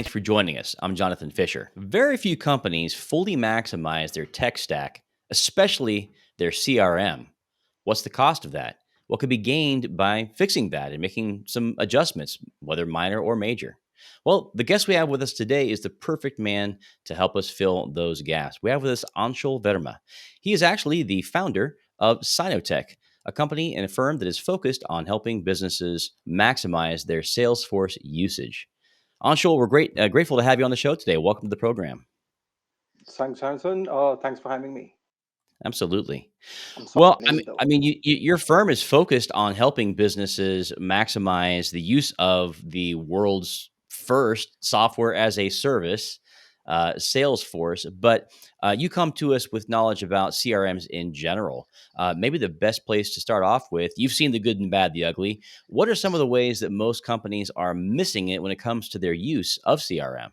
thanks for joining us. I'm Jonathan Fisher. Very few companies fully maximize their tech stack, especially their CRM. What's the cost of that? What could be gained by fixing that and making some adjustments, whether minor or major? Well, the guest we have with us today is the perfect man to help us fill those gaps. We have with us Anshul Verma. He is actually the founder of Cynoteck, a company and a firm that is focused on helping businesses maximize their Salesforce usage. Anshul, we're grateful to have you on the show today. Welcome to the program. Thanks, Hanson. Thanks for having me. Absolutely. I'm sorry, Well, my name though. your firm is focused on helping businesses maximize the use of the world's first software as a service, Salesforce. But you come to us with knowledge about CRMs in general. Maybe the best place to start off with, you've seen the good and bad, the ugly. What are some of the ways that most companies are missing it when it comes to their use of CRM?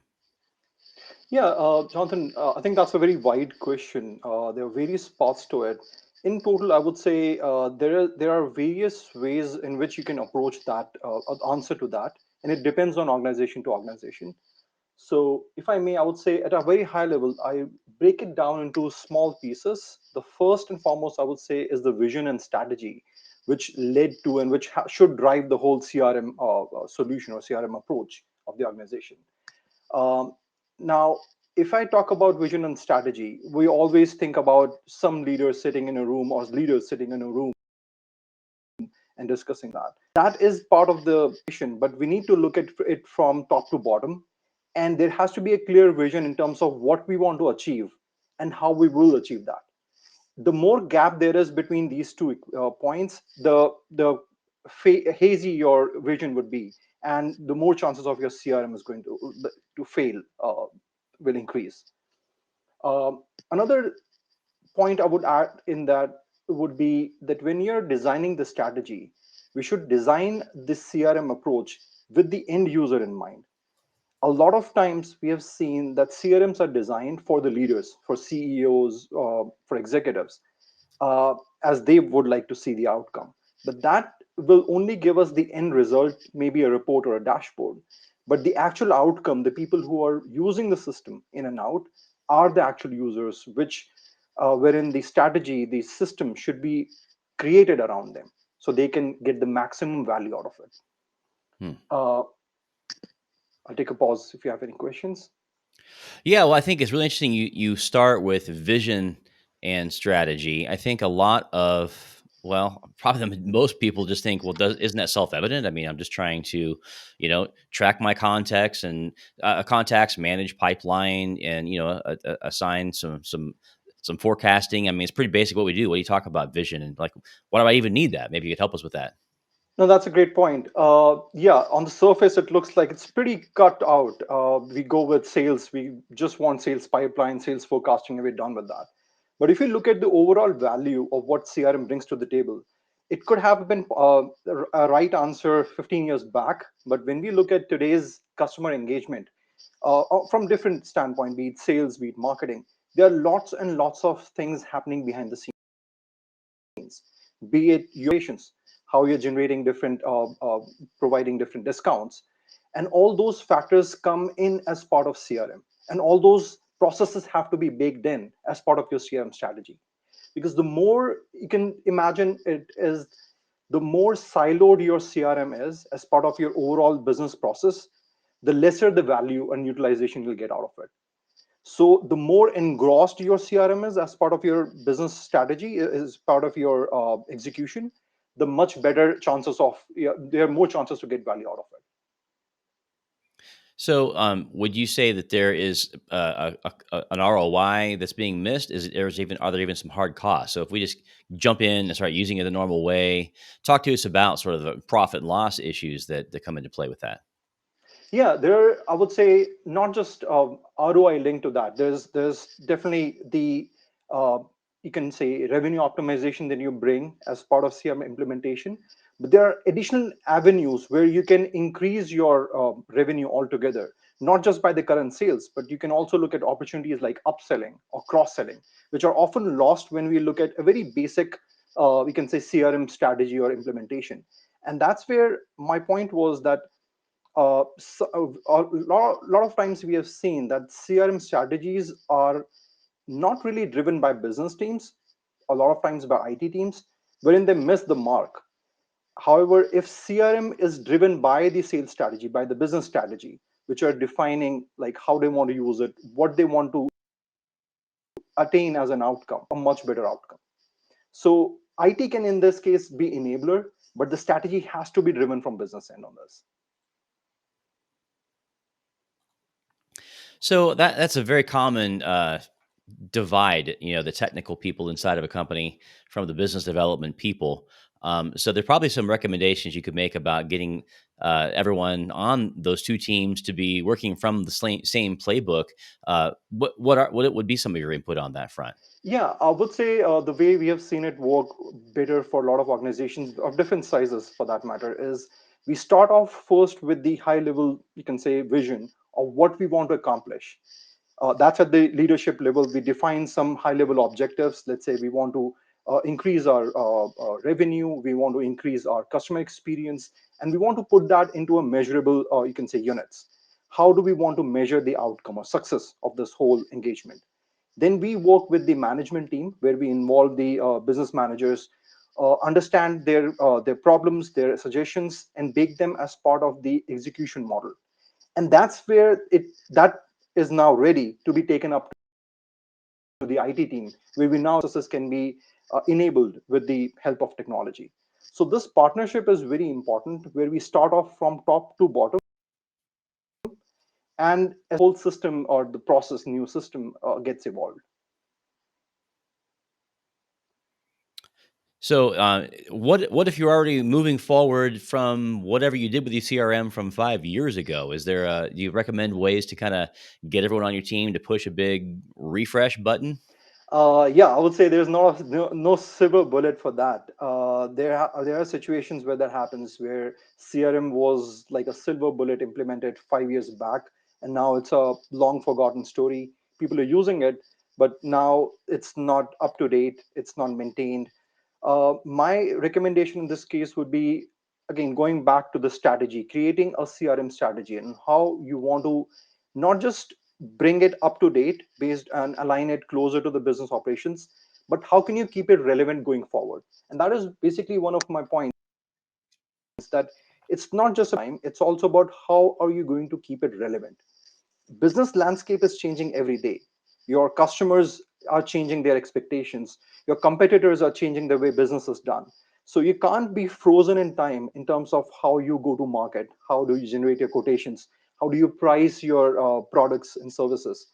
Yeah, Jonathan, I think that's a very wide question. There are various parts to it. In total, I would say there are various ways in which you can approach that answer to that, and it depends on organization to organization. So, if I may, I would say at a very high level, I break it down into small pieces. The first and foremost, I would say, is the vision and strategy, which led to and which should drive the whole CRM solution or CRM approach of the organization. Um, Now, if I talk about vision and strategy, we always think about some leaders sitting in a room or leaders sitting in a room and discussing that. That is part of the vision, but we need to look at it from top to bottom. And there has to be a clear vision in terms of what we want to achieve and how we will achieve that. The more gap there is between these two points, the hazy your vision would be, and the more chances of your CRM is going to fail will increase. Another point I would add in that would be that when you're designing the strategy, we should design this CRM approach with the end user in mind. A lot of times we have seen that CRMs are designed for the leaders, for CEOs, for executives, uh, as they would like to see the outcome. But that will only give us the end result, maybe a report or a dashboard. But the actual outcome, the people who are using the system in and out, are the actual users, which wherein the strategy, the system should be created around them, so they can get the maximum value out of it. Hmm. Uh, I'll take a pause if you have any questions. Yeah, well, I think it's really interesting. You start with vision and strategy. I think a lot of probably most people just think, well, isn't that self evident? I mean, I'm just trying to, track my contacts and contacts, manage pipeline, and assign some forecasting. I mean, it's pretty basic what we do. What do you talk about vision and like, why do I even need that? Maybe you could help us with that. No, that's a great point. Yeah, on the surface, it looks like it's pretty cut out. We go with sales. We just want sales pipeline, sales forecasting, and we're done with that. But if you look at the overall value of what CRM brings to the table, it could have been a right answer 15 years back. But when we look at today's customer engagement, from different standpoint, be it sales, be it marketing, there are lots and lots of things happening behind the scenes, be it your operations, how you're generating different, providing different discounts. And all those factors come in as part of CRM. And all those processes have to be baked in as part of your CRM strategy. Because the more you can imagine it is, the more siloed your CRM is as part of your overall business process, the lesser the value and utilization you'll get out of it. So the more engrossed your CRM is as part of your business strategy, is part of your execution, the much better chances of, yeah, there are more chances to get value out of it. So, would you say that there is an ROI that's being missed? Are there even some hard costs? So, if we just jump in and start using it the normal way, talk to us about sort of the profit and loss issues that come into play with that. Yeah, there, I would say, not just ROI linked to that. There's definitely the uh, you can say revenue optimization that you bring as part of CRM implementation, but there are additional avenues where you can increase your revenue altogether, not just by the current sales, but you can also look at opportunities like upselling or cross selling, which are often lost when we look at a very basic, we can say, CRM strategy or implementation. And that's where my point was that lot of times we have seen that CRM strategies are not really driven by business teams, a lot of times by IT teams, wherein they miss the mark. However, if CRM is driven by the sales strategy, by the business strategy, which are defining like how they want to use it, what they want to attain as an outcome, a much better outcome. So IT can in this case be enabler, but the strategy has to be driven from business end on this. So that's a very common divide, the technical people inside of a company from the business development people. So there's probably some recommendations you could make about getting everyone on those two teams to be working from the same playbook. What would be some of your input on that front? Yeah, I would say the way we have seen it work better for a lot of organizations of different sizes, for that matter, is we start off first with the high level, you can say, vision of what we want to accomplish. That's at the leadership level. We define some high level objectives. Let's say we want to increase our revenue, we want to increase our customer experience, and we want to put that into a measurable, you can say, units. How do we want to measure the outcome or success of this whole engagement? Then we work with the management team where we involve the business managers, understand their problems, their suggestions, and bake them as part of the execution model. And that's where it that is now ready to be taken up to the IT team, where we now processes can be enabled with the help of technology. So this partnership is very important, where we start off from top to bottom, and a whole system or the process, new system gets evolved. So, what if you're already moving forward from whatever you did with the CRM from 5 years ago? Do you recommend ways to kind of get everyone on your team to push a big refresh button? Yeah, I would say there's no silver bullet for that. There are situations where that happens, where CRM was like a silver bullet implemented 5 years back, and now it's a long forgotten story. People are using it, but now it's not up to date. It's not maintained. My recommendation in this case would be, again, going back to the strategy, creating a CRM strategy and how you want to not just bring it up to date based and align it closer to the business operations, but how can you keep it relevant going forward? And that is basically one of my points, that it's not just time, it's also about how are you going to keep it relevant. Business landscape is changing every day. Your customers are changing their expectations, your competitors are changing the way business is done. So you can't be frozen in time in terms of how you go to market, how do you generate your quotations, how do you price your products and services.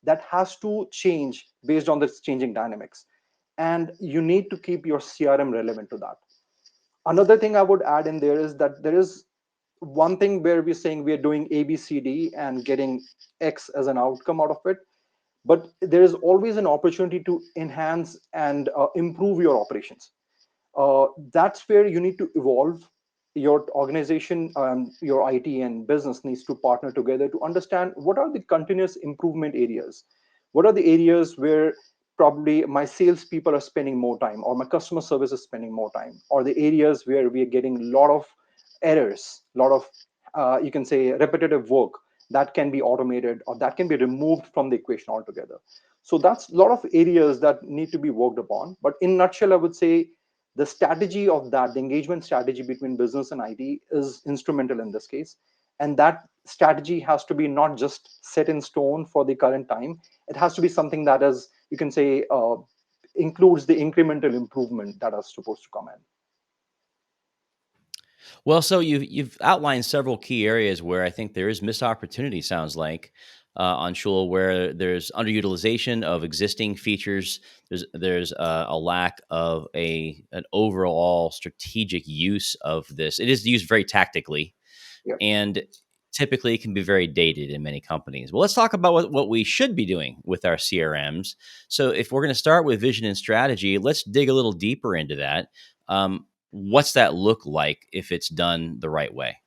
That has to change based on the changing dynamics, and you need to keep your CRM relevant to that. Another thing I would add in there is that there is one thing where we're saying we are doing ABCD and getting X as an outcome out of it, but there is always an opportunity to enhance and improve your operations. That's where you need to evolve. Your organization, your IT and business needs to partner together to understand what are the continuous improvement areas. What are the areas where probably my sales people are spending more time, or my customer service is spending more time, or the areas where we are getting a lot of errors, a lot of you can say repetitive work that can be automated or that can be removed from the equation altogether. So that's a lot of areas that need to be worked upon. But in nutshell, I would say the strategy of that, the engagement strategy between business and IT, is instrumental in this case. And that strategy has to be not just set in stone for the current time. It has to be something that is, you can say, includes the incremental improvement that are supposed to come in. Well, so you've outlined several key areas where I think there is missed opportunity. Sounds like on Shul, where there's underutilization of existing features. There's a lack of an overall strategic use of this. It is used very tactically, Yeah. and typically can be very dated in many companies. Well, let's talk about what we should be doing with our CRMs. So, if we're going to start with vision and strategy, let's dig a little deeper into that. What's that look like if it's done the right way?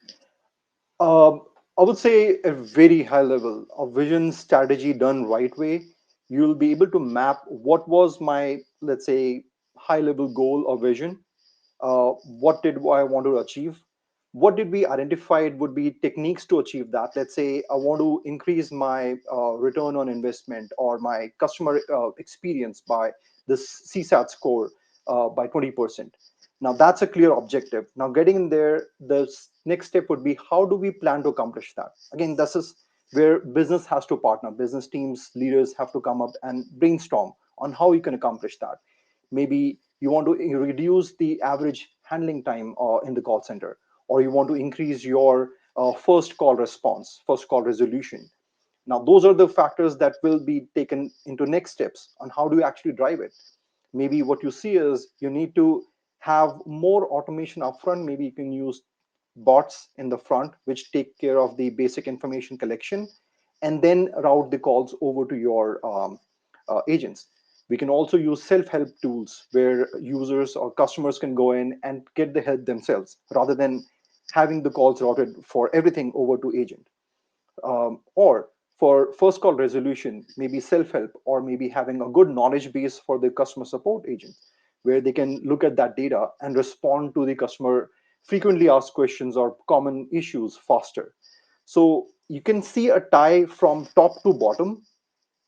Um, I would say a very high level of vision strategy done right way, you'll be able to map what was my, let's say, high level goal or vision. What did I want to achieve? What did we identify would be techniques to achieve that? Let's say I want to increase my return on investment or my customer experience by this CSAT score by 20%. Now that's a clear objective. Now getting in there, the next step would be how do we plan to accomplish that? Again, this is where business has to partner. Business teams, leaders have to come up and brainstorm on how you can accomplish that. Maybe you want to reduce the average handling time in the call center, or you want to increase your first call response, first call resolution. Now, those are the factors that will be taken into next steps on how do you actually drive it. Maybe what you see is you need to have more automation upfront. Maybe you can use bots in the front, which take care of the basic information collection and then route the calls over to your agents. We can also use self-help tools where users or customers can go in and get the help themselves rather than having the calls routed for everything over to agent. Or for first call resolution, maybe self-help, or maybe having a good knowledge base for the customer support agent where they can look at that data and respond to the customer frequently asked questions or common issues faster. So you can see a tie from top to bottom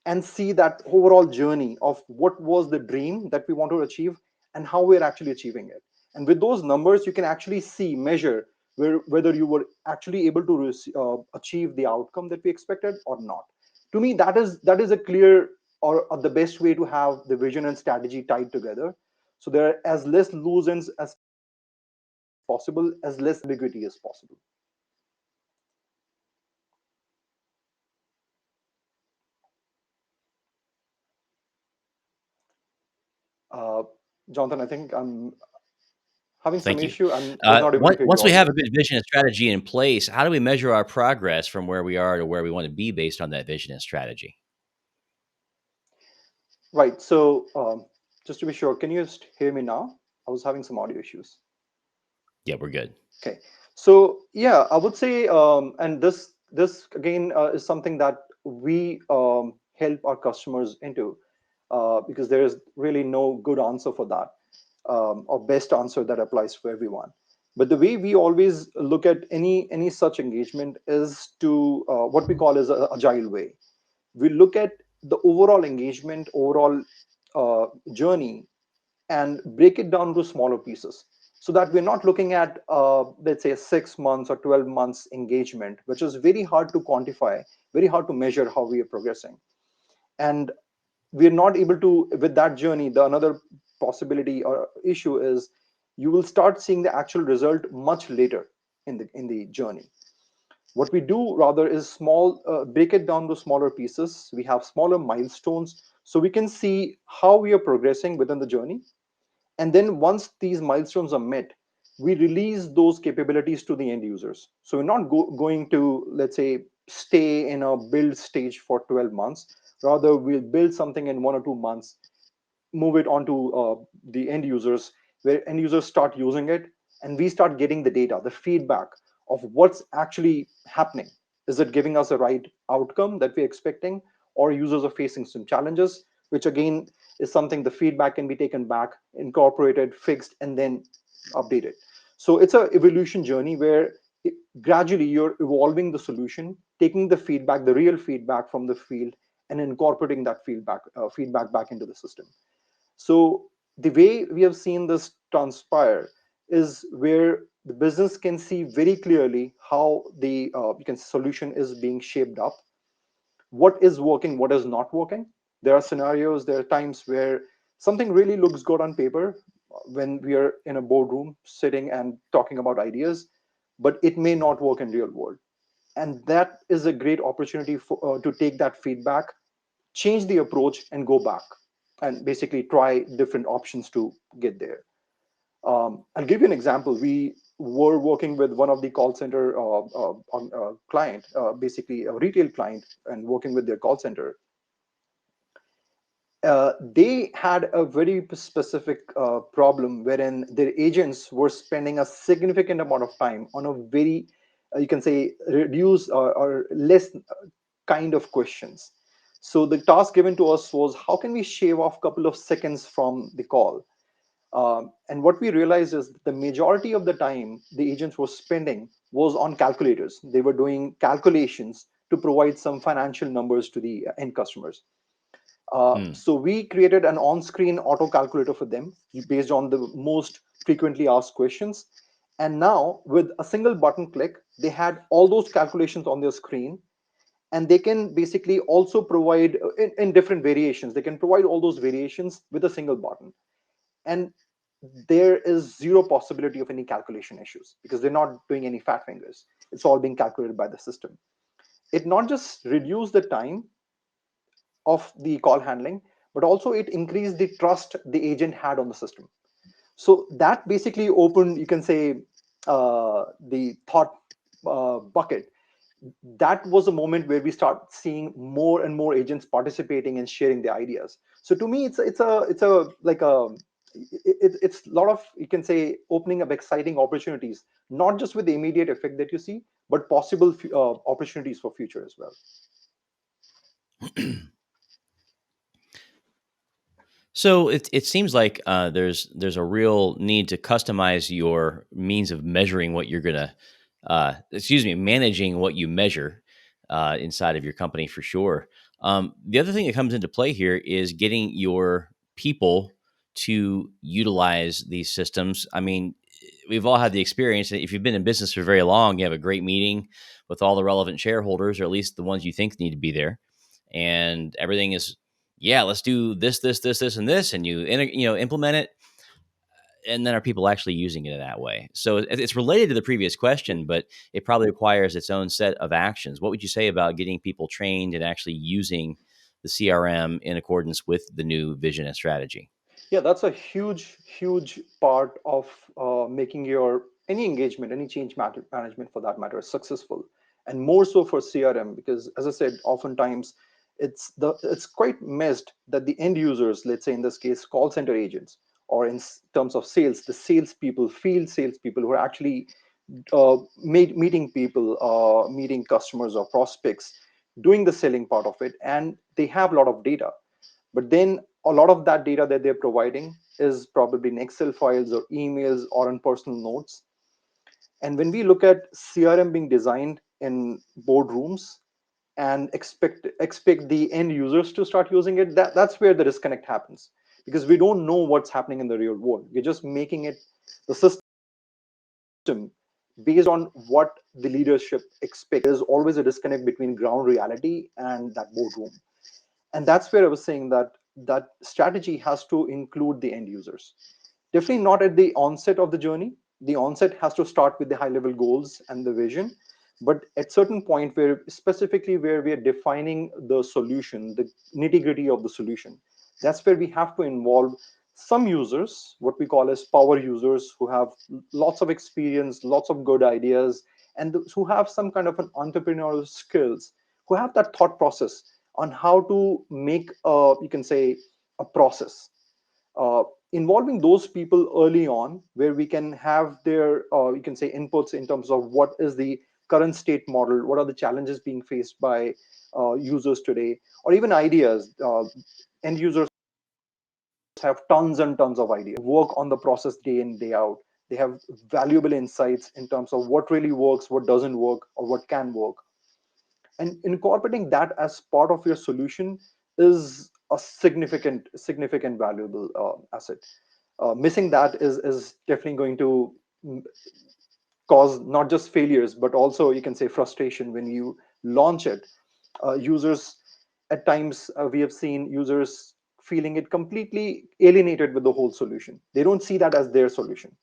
and see that overall journey of what was the dream that we want to achieve and how we're actually achieving it. And with those numbers, you can actually see, measure whether you were actually able to achieve the outcome that we expected or not. To me, that is a clear or the best way to have the vision and strategy tied together. So there are as less loose ends as possible, as less ambiguity as possible. Uh, Jonathan, I think I'm having some Thank you. issue. I was not able to hear Once you we have audio. a good vision and strategy in place, how do we measure our progress from where we are to where we want to be based on that vision and strategy? Right. So, just to be sure, can you just hear me now? I was having some audio issues. Yeah, we're good. Okay. So, yeah, I would say, and this again is something that we help our customers into, because there is really no good answer for that, or best answer that applies for everyone. But the way we always look at any such engagement is to what we call as a agile way. We look at the overall engagement, overall journey, and break it down to smaller pieces so that we're not looking at, let's say, a 6 months or 12 months engagement, which is very hard to quantify, very hard to measure how we are progressing. And we're not able to, with that journey, the another possibility or issue is you will start seeing the actual result much later in the journey. What we do rather is small, break it down to smaller pieces. We have smaller milestones so we can see how we are progressing within the journey. And then once these milestones are met, we release those capabilities to the end users. So we're not going to, let's say, stay in a build stage for 12 months. Rather, we'll build something in 1 or 2 months, move it on to the end users, where end users start using it, and we start getting the data, the feedback of what's actually happening. Is it giving us the right outcome that we're expecting, or users are facing some challenges, which again is something the feedback can be taken back, incorporated, fixed, and then updated. So it's a evolution journey where gradually you're evolving the solution, taking the feedback, the real feedback from the field, and incorporating that feedback back into the system. So the way we have seen this transpire is where the business can see very clearly how the solution is being shaped up, what is working, what is not working. There are scenarios, there are times where something really looks good on paper when we are in a boardroom sitting and talking about ideas, but it may not work in real world. And that is a great opportunity to take that feedback, change the approach, and go back and basically try different options to get there. I'll give you an example. We were working with one of the call center client, basically a retail client, and working with their call center. They had a very specific problem wherein their agents were spending a significant amount of time on a very, you can say, reduced or less kind of questions. So the task given to us was how can we shave off a couple of seconds from the call, And what we realized is the majority of the time the agents were spending was on calculators. They were doing calculations to provide some financial numbers to the end customers. Hmm. So we created an on-screen auto calculator for them based on the most frequently asked questions. And now with a single button click, they had all those calculations on their screen, and they can basically also provide in different variations. They can provide all those variations with a single button, and there is zero possibility of any calculation issues because they're not doing any fat fingers. It's all being calculated by the system. It not just reduced the time of the call handling, but also it increased the trust the agent had on the system. So that basically opened, you can say, the thought bucket. That was a moment where we start seeing more and more agents participating and sharing their ideas. So to me, it's a like a it's a lot of, you can say, opening up exciting opportunities, not just with the immediate effect that you see, but possible opportunities for future as well. So it seems like there's a real need to customize your means of measuring what you're gonna, managing what you measure inside of your company for sure. The other thing that comes into play here is getting your people to utilize these systems. I mean, we've all had the experience. If you've been in business for very long, you have a great meeting with all the relevant shareholders, or at least the ones you think need to be there, and everything is, yeah, let's do this, and this, and implement it. And then are people actually using it in that way? So it's related to the previous question, but it probably requires its own set of actions. What would you say about getting people trained and actually using the CRM in accordance with the new vision and strategy? Yeah, that's a huge part of making your any engagement, any change management for that matter, successful, and more so for CRM because, as I said, oftentimes it's quite missed that the end users, let's say in this case, call center agents, or in terms of sales, the salespeople, field salespeople who are actually meeting people, meeting customers or prospects, doing the selling part of it, and they have a lot of data, but then a lot of that data that they're providing is probably in Excel files or emails or in personal notes. And when we look at CRM being designed in boardrooms and expect the end users to start using it, that's where the disconnect happens, because we don't know what's happening in the real world. We're just making it the system based on what the leadership expects. There's always a disconnect between ground reality and that boardroom. And that's where I was saying that that strategy has to include the end users. Definitely not at the onset of the journey. The onset has to start with the high level goals and the vision, but at certain point where specifically where we are defining the solution, the nitty gritty of the solution, that's where we have to involve some users, what we call as power users, who have lots of experience, lots of good ideas, and who have some kind of an entrepreneurial skills, who have that thought process on how to make you can say a process, uh, involving those people early on, where we can have their you can say inputs in terms of what is the current state model, what are the challenges being faced by users today, or even ideas. End users have tons and tons of ideas, work on the process day in day out. They have valuable insights in terms of what really works, what doesn't work, or what can work, and incorporating that as part of your solution is a significant valuable asset. Missing that is definitely going to mm, cause not just failures but also, you can say, frustration when you launch it. Users at times, we have seen users feeling it completely alienated with the whole solution. They don't see that as their solution.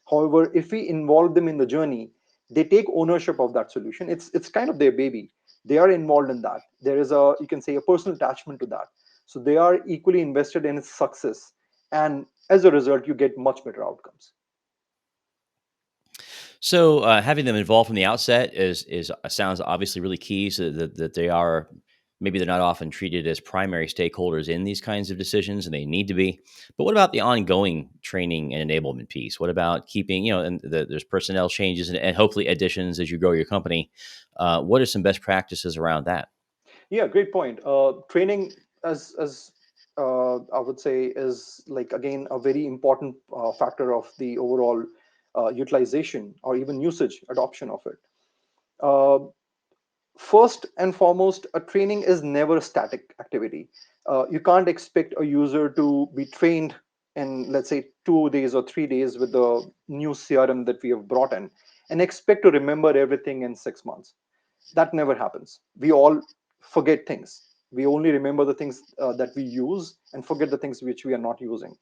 However, if we involve them in the journey, they take ownership of that solution. It's kind of their baby. They are involved in that. There is a, you can say, a personal attachment to that. So they are equally invested in its success. And as a result, you get much better outcomes. So having them involved from the outset is sounds obviously really key. So that they are, maybe they're not often treated as primary stakeholders in these kinds of decisions, and they need to be. But what about the ongoing training and enablement piece? What about keeping, and there's personnel changes and hopefully additions as you grow your company. What are some best practices around that? Yeah, great point. Training, as I would say, is like again a very important factor of the overall utilization or even usage adoption of it. Uh, First and foremost, a training is never a static activity. You can't expect a user to be trained in, let's say, 2 days or 3 days with the new CRM that we have brought in and expect to remember everything in 6 months. That never happens. We all forget things. We only remember the things that we use and forget the things which we are not using.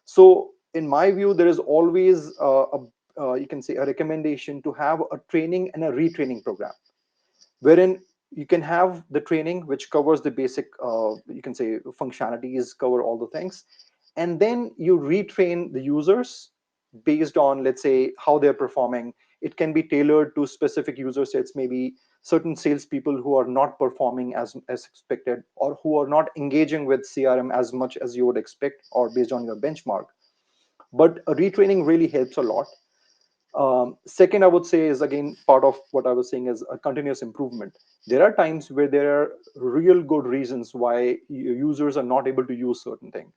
So, in my view, there is always you can say a recommendation to have a training and a retraining program wherein you can have the training which covers the basic you can say functionalities, cover all the things, and then you retrain the users based on, let's say, how they're performing. It can be tailored to specific user sets, maybe certain salespeople who are not performing as expected, or who are not engaging with CRM as much as you would expect or based on your benchmark. But retraining really helps a lot. Second, I would say, is again part of what I was saying is a continuous improvement. There are times where there are real good reasons why users are not able to use certain thing.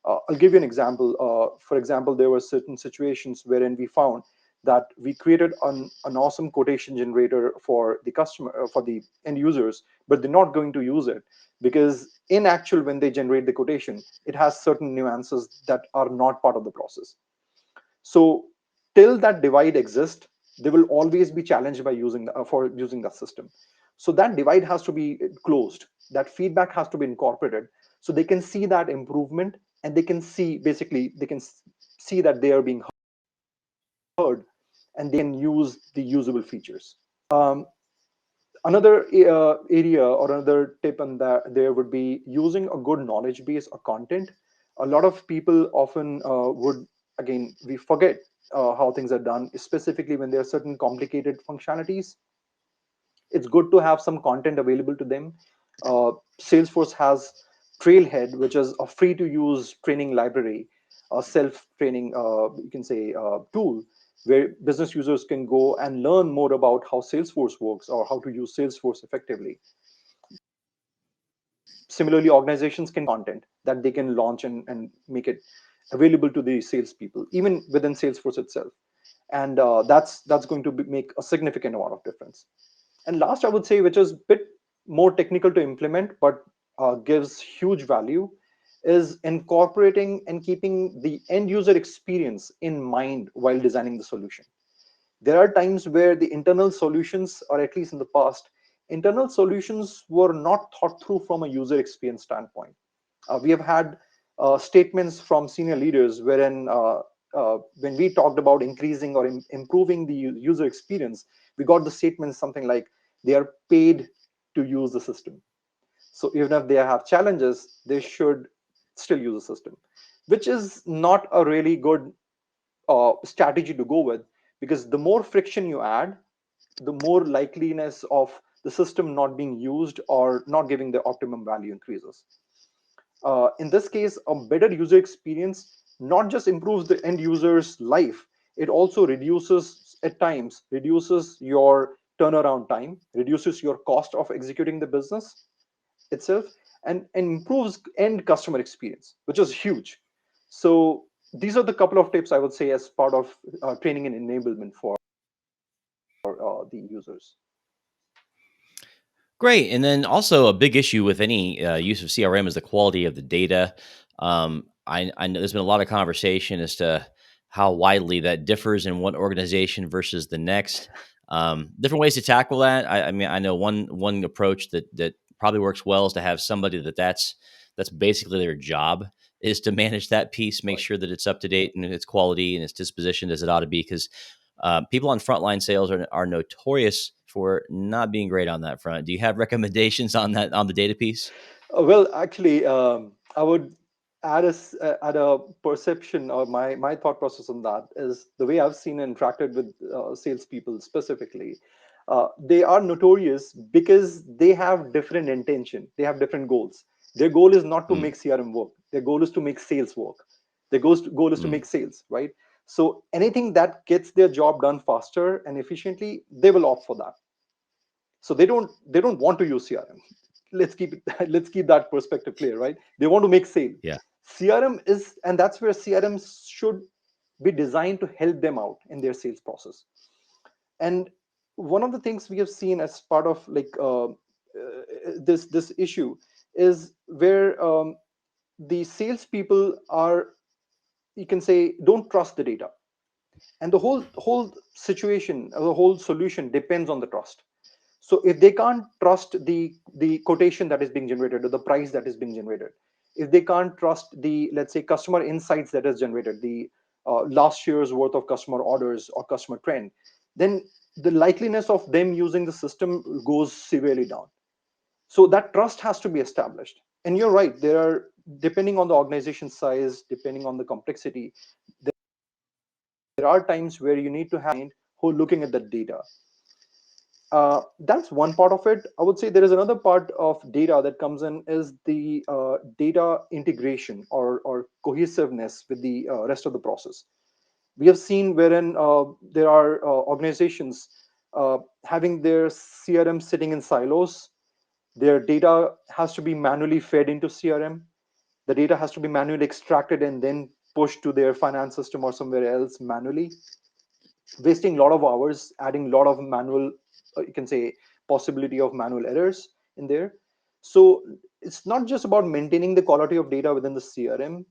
I'll give you an example. For example, there were certain situations wherein we found that we created an awesome quotation generator for the customer, for the end users, but they're not going to use it because in actual, when they generate the quotation, it has certain nuances that are not part of the process. So till that divide exists, they will always be challenged by for using that system. So that divide has to be closed. That feedback has to be incorporated, so they can see that improvement, and they can see, basically they can see that they are being heard, and they can use the usable features. Um, Another area or another tip on that there would be using a good knowledge base or content. A lot of people often would, again, we forget how things are done, specifically when there are certain complicated functionalities. It's good to have some content available to them. Salesforce has Trailhead, which is a free to use training library, a self training, you can say, tool where business users can go and learn more about how Salesforce works or how to use Salesforce effectively. Similarly, organizations can content that they can launch and make it available to the salespeople, even within Salesforce itself. And that's going to make a significant amount of difference. And last, I would say, which is a bit more technical to implement, but gives huge value, is incorporating and keeping the end user experience in mind while designing the solution. There are times where the internal solutions, or at least in the past, internal solutions were not thought through from a user experience standpoint. We have had statements from senior leaders wherein when we talked about increasing or improving the user experience, we got the statement something like they are paid to use the system. So even if they have challenges, they should still use the system, which is not a really good strategy to go with, because the more friction you add, the more likeliness of the system not being used or not giving the optimum value increases. In this case, a better user experience not just improves the end user's life, it also reduces, at times, reduces your turnaround time, reduces your cost of executing the business itself, and improves end customer experience, which is huge. So these are the couple of tips I would say as part of training and enablement for the users. Great. And then also a big issue with any use of CRM is the quality of the data. I know there's been a lot of conversation as to how widely that differs in one organization versus the next. Different ways to tackle that. I mean, I know one approach that probably works well is to have somebody that's basically their job is to manage that piece, make Right. sure that it's up to date and its quality and its dispositioned as it ought to be. Because people on frontline sales are notorious for not being great on that front. Do you have recommendations on that on the data piece? Well, actually, I would add a perception, or my thought process on that is the way I've seen and interacted with salespeople specifically. They are notorious because they have different intention. They have different goals. Their goal is not to Mm, make CRM work. Their goal is to make sales work. Their goal is to mm. make sales, right? So anything that gets their job done faster and efficiently, they will opt for that. So they don't want to use CRM. let's keep it, let's keep that perspective clear, right? They want to make sale. Yeah. CRM is, and that's where CRM should be designed to help them out in their sales process. And one of the things we have seen as part of like this issue is where the salespeople are, you can say, don't trust the data, and the whole situation, the whole solution depends on the trust. So if they can't trust the quotation that is being generated or the price that is being generated, if they can't trust the, let's say, customer insights that is generated, the last year's worth of customer orders or customer trend, then the likeliness of them using the system goes severely down. So that trust has to be established. And you're right, there are, depending on the organization size, depending on the complexity, there are times where you need to have who are looking at the data. That's one part of it. I would say there is another part of data that comes in is the data integration or cohesiveness with the rest of the process. We have seen wherein there are organizations having their CRM sitting in silos. Their data has to be manually fed into CRM. The data has to be manually extracted and then pushed to their finance system or somewhere else manually, wasting a lot of hours, adding a lot of manual, you can say, possibility of manual errors in there. So it's not just about maintaining the quality of data within the CRM,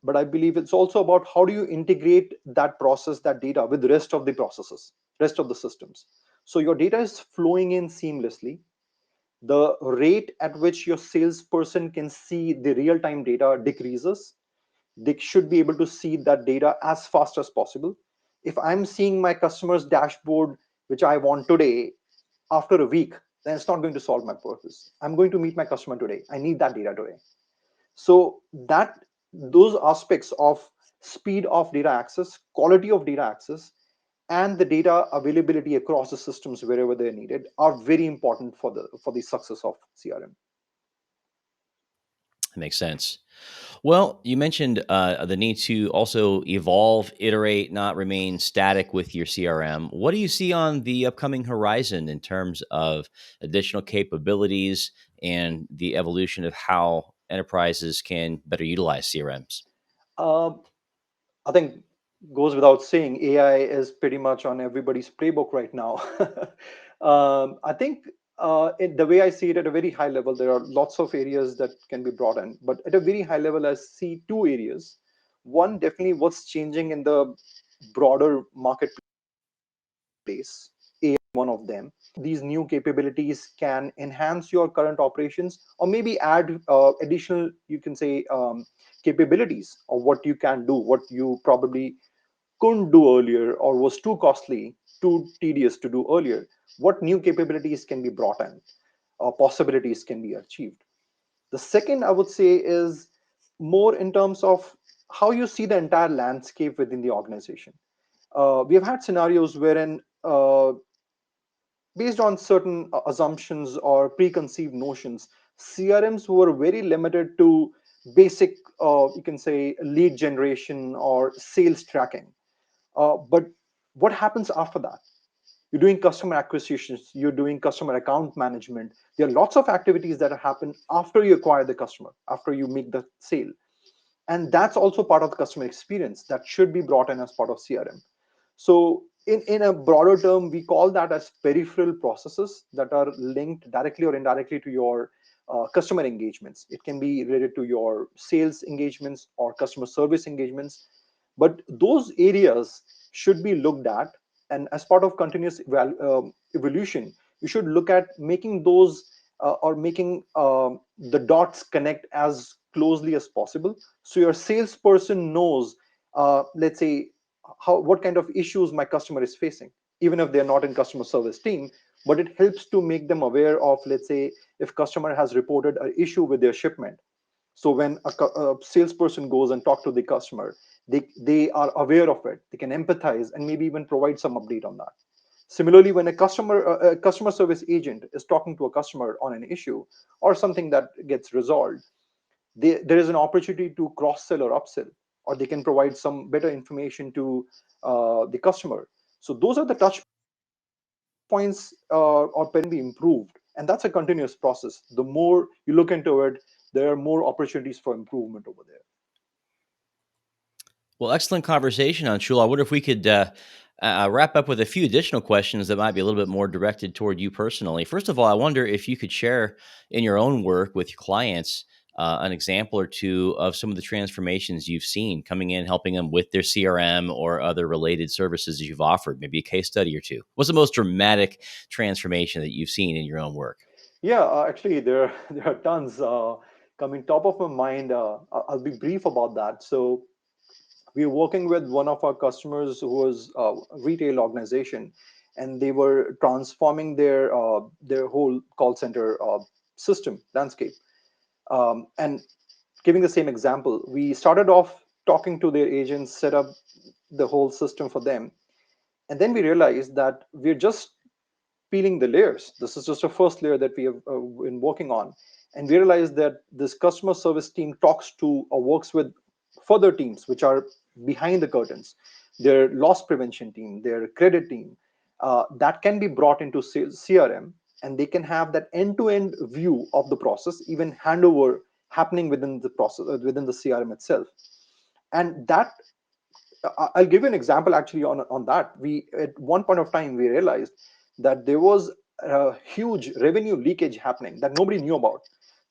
but I believe it's also about how do you integrate that process, that data, with the rest of the processes, rest of the systems. So your data is flowing in seamlessly. The rate at which your salesperson can see the real-time data decreases. They should be able to see that data as fast as possible. If I'm seeing my customer's dashboard, which I want today, after a week, then it's not going to solve my purpose. I'm going to meet my customer today. I need that data today. So that, those aspects of speed of data access, quality of data access, and the data availability across the systems wherever they're needed are very important for the success of CRM. That makes sense. Well, you mentioned the need to also evolve, iterate, not remain static with your CRM. What do you see on the upcoming horizon in terms of additional capabilities and the evolution of how enterprises can better utilize CRMs? Uh, I think goes without saying, AI is pretty much on everybody's playbook right now. I think the way I see it at a very high level, there are lots of areas that can be brought in, but at a very high level, I see two areas. One, definitely what's changing in the broader marketplace. AI one of them. These new capabilities can enhance your current operations or maybe add additional, you can say, capabilities of what you can do, what you probably couldn't do earlier or was too costly, too tedious to do earlier. What new capabilities can be brought in or possibilities can be achieved? The second, I would say, is more in terms of how you see the entire landscape within the organization. We have had scenarios wherein, based on certain assumptions or preconceived notions, CRMs were very limited to basic, you can say, lead generation or sales tracking. But what happens after that? You're doing customer acquisitions, you're doing customer account management. There are lots of activities that happen after you acquire the customer, after you make the sale. And that's also part of the customer experience that should be brought in as part of CRM. So in a broader term, we call that as peripheral processes that are linked directly or indirectly to your customer engagements. It can be related to your sales engagements or customer service engagements, but those areas should be looked at. And as part of continuous evolution, you should look at making those or making the dots connect as closely as possible, so your salesperson knows, let's say, how, what kind of issues my customer is facing, even if they're not in customer service team. But it helps to make them aware of, let's say, if customer has reported an issue with their shipment. So when a salesperson goes and talk to the customer, they are aware of it, they can empathize and maybe even provide some update on that. Similarly, when a customer service agent is talking to a customer on an issue or something that gets resolved, there is an opportunity to cross sell or upsell, or they can provide some better information to the customer. So those are the touch points or can be improved. And that's a continuous process. The more you look into it, there are more opportunities for improvement over there. Well, excellent conversation, Anshul. I wonder if we could wrap up with a few additional questions that might be a little bit more directed toward you personally. First of all, I wonder if you could share in your own work with your clients an example or two of some of the transformations you've seen coming in, helping them with their CRM or other related services that you've offered, maybe a case study or two. What's the most dramatic transformation that you've seen in your own work? Yeah, actually, there there are tons coming top of my mind. I'll be brief about that. So we were working with one of our customers who was a retail organization, and they were transforming their whole call center system landscape. And giving the same example, we started off talking to their agents, set up the whole system for them, and then we realized that we're just peeling the layers. This is just a first layer that we have been working on. And we realized that this customer service team talks to or works with further teams, which are behind the curtains, their loss prevention team, their credit team, that can be brought into CRM, and they can have that end-to-end view of the process, even handover happening within the process, within the CRM itself. And that I'll give you an example actually on that. We at one point of time we realized that there was a huge revenue leakage happening that nobody knew about,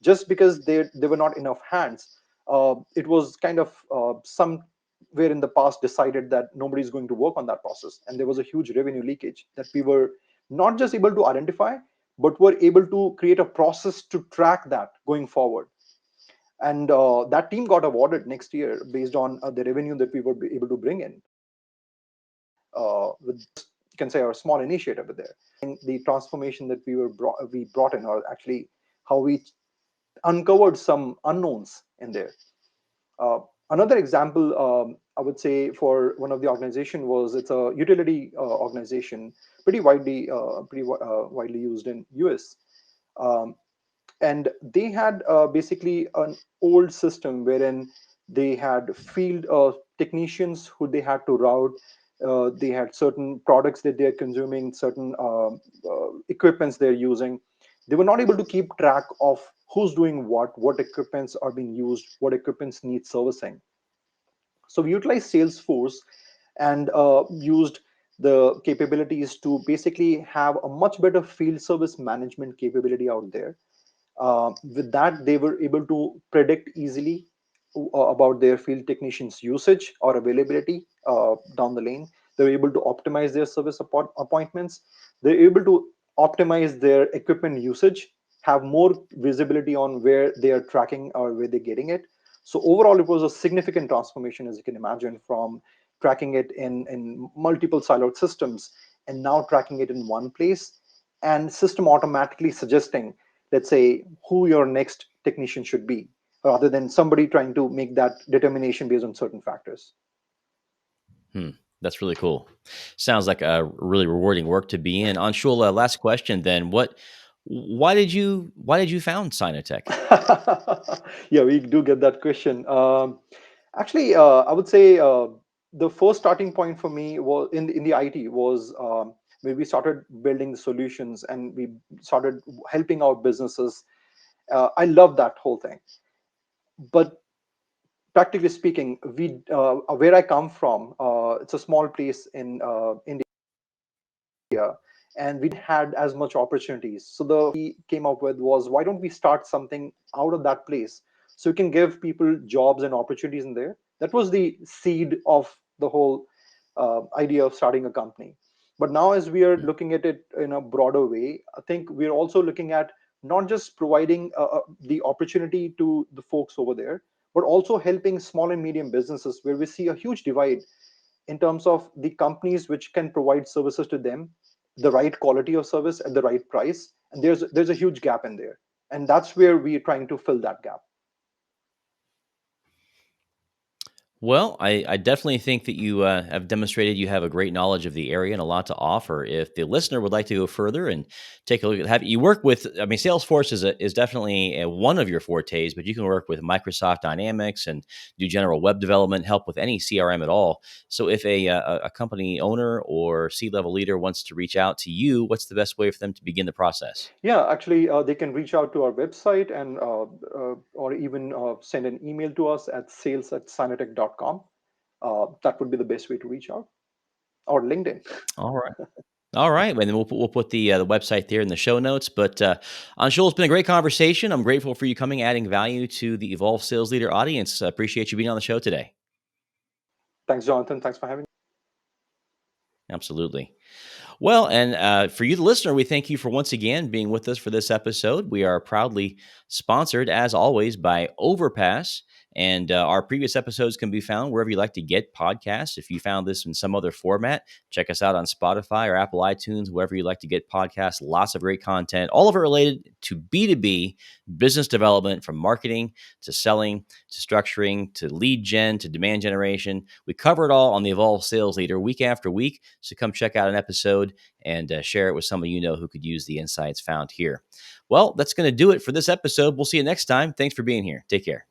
just because there were not enough hands. It was kind of somewhere in the past decided that nobody's going to work on that process, and there was a huge revenue leakage that we were not just able to identify, but were able to create a process to track that going forward. And that team got awarded next year based on the revenue that we were able to bring in with, you can say, our small initiative with there. And the transformation that we brought in, or actually how we uncovered some unknowns in there. uh, Another example, I would say, for one of the organization was, it's a utility organization, widely used in US. um, and they had basically an old system wherein they had field technicians who they had to route. They had certain products that they're consuming, certain equipments they're using. They were not able to keep track of who's doing what equipments are being used, what equipments need servicing. So we utilized Salesforce and used the capabilities to basically have a much better field service management capability out there. With that, they were able to predict easily about their field technicians' usage or availability down the lane. They're able to optimize their service appointments. They're able to optimize their equipment usage, have more visibility on where they are tracking or where they're getting it. So overall, it was a significant transformation, as you can imagine, from tracking it in multiple siloed systems and now tracking it in one place, and system automatically suggesting, let's say, who your next technician should be, rather than somebody trying to make that determination based on certain factors. Hmm, that's really cool. Sounds like a really rewarding work to be in. Anshul, last question then. Why did you found Cynoteck? Yeah, we do get that question. Actually, I would say the first starting point for me was in the IT was when we started building the solutions and we started helping out businesses. I love that whole thing. But practically speaking, we where I come from, it's a small place in India, and we didn't had as much opportunities. So the we came up with was, why don't we start something out of that place, so we can give people jobs and opportunities in there. That was the seed of the whole idea of starting a company. But now, as we are looking at it in a broader way, I think we're also looking at not just providing the opportunity to the folks over there, but also helping small and medium businesses, where we see a huge divide in terms of the companies which can provide services to them, the right quality of service at the right price, and there's a huge gap in there, and that's where we're trying to fill that gap. Well, I definitely think that you have demonstrated you have a great knowledge of the area and a lot to offer. If the listener would like to go further and take a look at, have you work with, I mean, Salesforce is definitely one of your fortes, but you can work with Microsoft Dynamics and do general web development, help with any CRM at all. So if a company owner or C-level leader wants to reach out to you, what's the best way for them to begin the process? Yeah, actually, they can reach out to our website and or even send an email to us at sales@cynoteck.com. That would be the best way to reach out, or LinkedIn. All right. All right, and then we'll put the website there in the show notes. But Anshul, it's been a great conversation. I'm grateful for you coming, adding value to the Evolve Sales Leader audience. I appreciate you being on the show today. Thanks, Jonathan. Thanks for having me. Absolutely. Well, and for you, the listener, we thank you for once again being with us for this episode. We are proudly sponsored, as always, by Overpass. And our previous episodes can be found wherever you like to get podcasts. If you found this in some other format, check us out on Spotify or Apple iTunes, wherever you like to get podcasts. Lots of great content, all of it related to B2B business development, from marketing to selling to structuring to lead gen to demand generation. We cover it all on the Evolve Sales Leader week after week. So come check out an episode and share it with someone you know who could use the insights found here. Well, that's going to do it for this episode. We'll see you next time. Thanks for being here. Take care.